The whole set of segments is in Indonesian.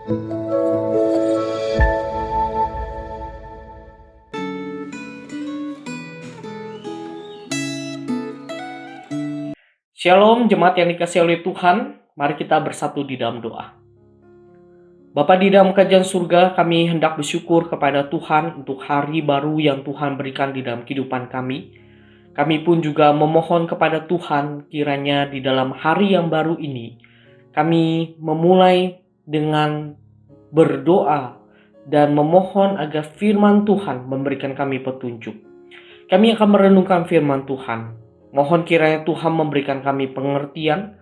Shalom jemaat yang dikasihi oleh Tuhan, mari kita bersatu di dalam doa. Bapa di dalam kerajaan surga, kami hendak bersyukur kepada Tuhan untuk hari baru yang Tuhan berikan di dalam kehidupan kami. Kami pun juga memohon kepada Tuhan kiranya di dalam hari yang baru ini, kami memulai dengan berdoa dan memohon agar firman Tuhan memberikan kami petunjuk. Kami akan merenungkan firman Tuhan. Mohon kiranya Tuhan memberikan kami pengertian,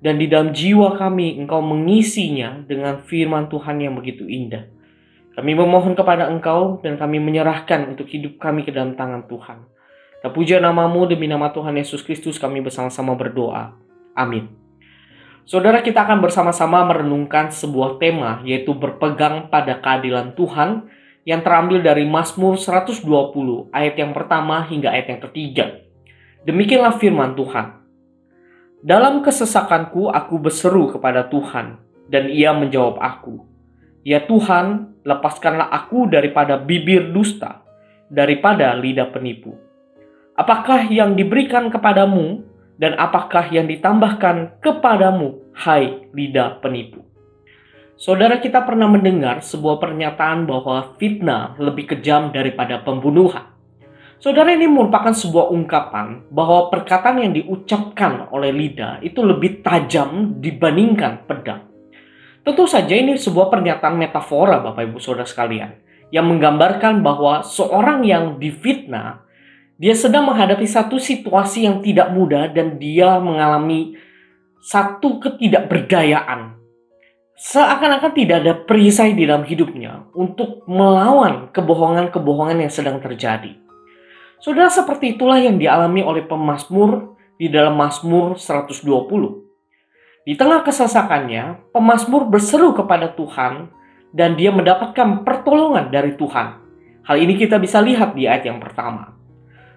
dan di dalam jiwa kami Engkau mengisinya dengan firman Tuhan yang begitu indah. Kami memohon kepada Engkau dan kami menyerahkan untuk hidup kami ke dalam tangan Tuhan. Terpuji nama-Mu, demi nama Tuhan Yesus Kristus kami bersama-sama berdoa. Amin. Saudara, kita akan bersama-sama merenungkan sebuah tema, yaitu berpegang pada keadilan Tuhan, yang terambil dari Mazmur 120 ayat yang pertama hingga ayat yang ketiga. Demikianlah firman Tuhan. Dalam kesesakanku aku berseru kepada Tuhan, dan Ia menjawab aku. Ya Tuhan, lepaskanlah aku daripada bibir dusta, daripada lidah penipu. Apakah yang diberikan kepadamu, dan apakah yang ditambahkan kepadamu, hai lidah penipu? Saudara, kita pernah mendengar sebuah pernyataan bahwa fitnah lebih kejam daripada pembunuhan. Saudara, ini merupakan sebuah ungkapan bahwa perkataan yang diucapkan oleh lidah itu lebih tajam dibandingkan pedang. Tentu saja ini sebuah pernyataan metafora, Bapak Ibu Saudara sekalian, yang menggambarkan bahwa seorang yang difitnah, dia sedang menghadapi satu situasi yang tidak mudah dan dia mengalami satu ketidakberdayaan. Seakan-akan tidak ada perisai di dalam hidupnya untuk melawan kebohongan-kebohongan yang sedang terjadi. Saudara, seperti itulah yang dialami oleh pemazmur di dalam Mazmur 120. Di tengah kesesakannya, pemazmur berseru kepada Tuhan dan dia mendapatkan pertolongan dari Tuhan. Hal ini kita bisa lihat di ayat yang pertama.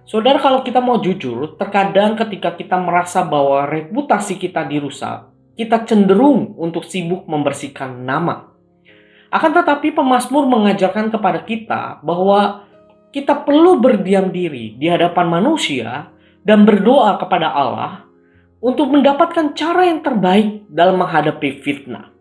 Saudara, kalau kita mau jujur, terkadang ketika kita merasa bahwa reputasi kita dirusak, kita cenderung untuk sibuk membersihkan nama. Akan tetapi pemazmur mengajarkan kepada kita bahwa kita perlu berdiam diri di hadapan manusia dan berdoa kepada Allah untuk mendapatkan cara yang terbaik dalam menghadapi fitnah.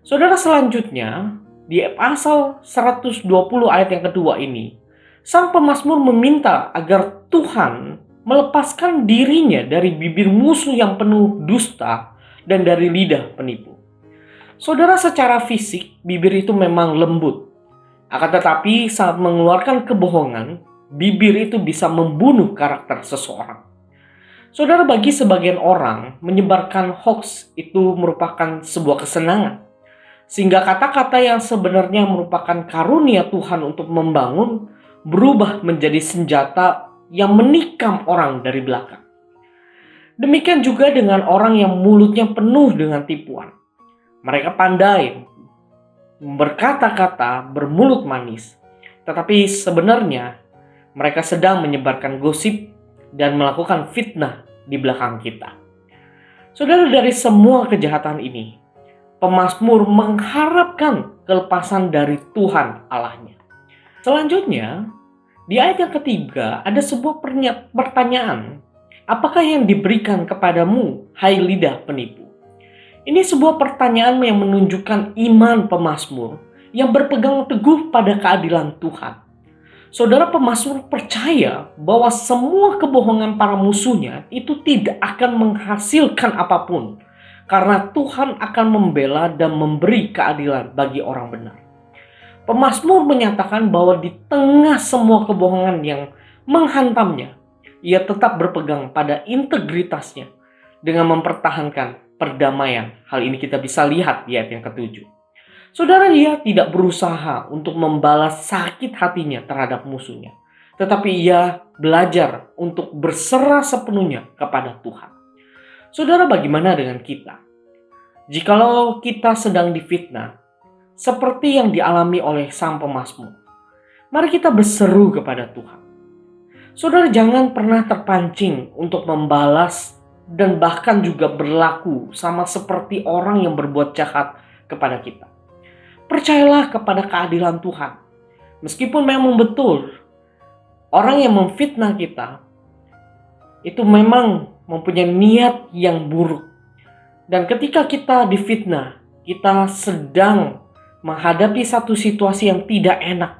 Saudara, selanjutnya di pasal 120 ayat yang kedua ini, sang pemazmur meminta agar Tuhan melepaskan dirinya dari bibir musuh yang penuh dusta dan dari lidah penipu. Saudara, secara fisik bibir itu memang lembut. Akan tetapi saat mengeluarkan kebohongan, bibir itu bisa membunuh karakter seseorang. Saudara, bagi sebagian orang, menyebarkan hoax itu merupakan sebuah kesenangan. Sehingga kata-kata yang sebenarnya merupakan karunia Tuhan untuk membangun, berubah menjadi senjata yang menikam orang dari belakang. Demikian juga dengan orang yang mulutnya penuh dengan tipuan. Mereka pandai berkata-kata bermulut manis, tetapi sebenarnya mereka sedang menyebarkan gosip dan melakukan fitnah di belakang kita. Saudara, dari semua kejahatan ini, pemazmur mengharapkan kelepasan dari Tuhan Allahnya. Selanjutnya, di ayat yang ketiga ada sebuah pertanyaan. Apakah yang diberikan kepadamu, hai lidah penipu? Ini sebuah pertanyaan yang menunjukkan iman pemazmur yang berpegang teguh pada keadilan Tuhan. Saudara, pemazmur percaya bahwa semua kebohongan para musuhnya itu tidak akan menghasilkan apapun, karena Tuhan akan membela dan memberi keadilan bagi orang benar. Pemazmur menyatakan bahwa di tengah semua kebohongan yang menghantamnya, ia tetap berpegang pada integritasnya dengan mempertahankan perdamaian. Hal ini kita bisa lihat di ayat yang ketujuh. Saudara, dia tidak berusaha untuk membalas sakit hatinya terhadap musuhnya, tetapi ia belajar untuk berserah sepenuhnya kepada Tuhan. Saudara, bagaimana dengan kita? Jikalau kita sedang difitnah, seperti yang dialami oleh sang pemazmur, mari kita berseru kepada Tuhan. Saudara, jangan pernah terpancing untuk membalas dan bahkan juga berlaku sama seperti orang yang berbuat jahat kepada kita. Percayalah kepada keadilan Tuhan. Meskipun memang betul orang yang memfitnah kita itu memang mempunyai niat yang buruk. Dan ketika kita difitnah, kita sedang menghadapi satu situasi yang tidak enak.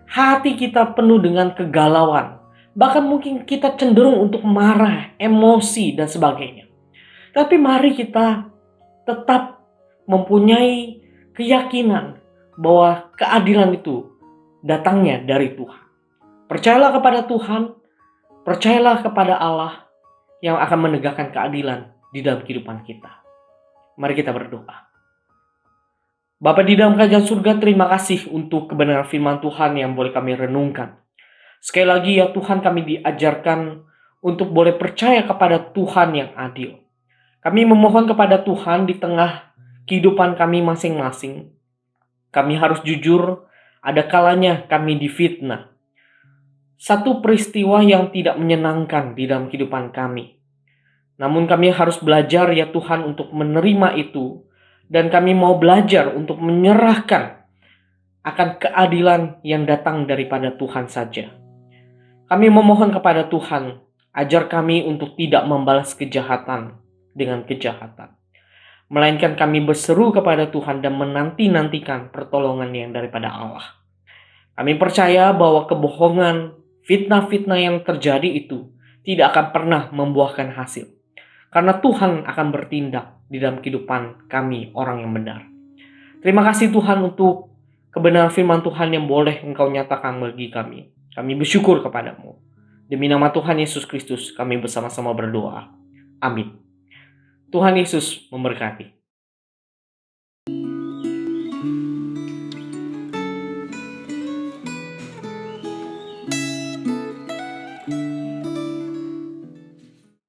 Hati kita penuh dengan kegalauan. Bahkan mungkin kita cenderung untuk marah, emosi, dan sebagainya. Tapi mari kita tetap mempunyai keyakinan bahwa keadilan itu datangnya dari Tuhan. Percayalah kepada Tuhan, percayalah kepada Allah yang akan menegakkan keadilan di dalam kehidupan kita. Mari kita berdoa. Bapa di dalam kerajaan surga, terima kasih untuk kebenaran firman Tuhan yang boleh kami renungkan. Sekali lagi ya Tuhan, kami diajarkan untuk boleh percaya kepada Tuhan yang adil. Kami memohon kepada Tuhan di tengah kehidupan kami masing-masing. Kami harus jujur, ada kalanya kami difitnah. Satu peristiwa yang tidak menyenangkan di dalam kehidupan kami. Namun kami harus belajar ya Tuhan untuk menerima itu. Dan kami mau belajar untuk menyerahkan akan keadilan yang datang daripada Tuhan saja. Kami memohon kepada Tuhan, ajar kami untuk tidak membalas kejahatan dengan kejahatan. Melainkan kami berseru kepada Tuhan dan menanti-nantikan pertolongan yang daripada Allah. Kami percaya bahwa kebohongan, fitnah-fitnah yang terjadi itu tidak akan pernah membuahkan hasil. Karena Tuhan akan bertindak di dalam kehidupan kami orang yang benar. Terima kasih Tuhan untuk kebenaran firman Tuhan yang boleh Engkau nyatakan bagi kami. Kami bersyukur kepadamu. Demi nama Tuhan Yesus Kristus kami bersama-sama berdoa. Amin. Tuhan Yesus memberkati.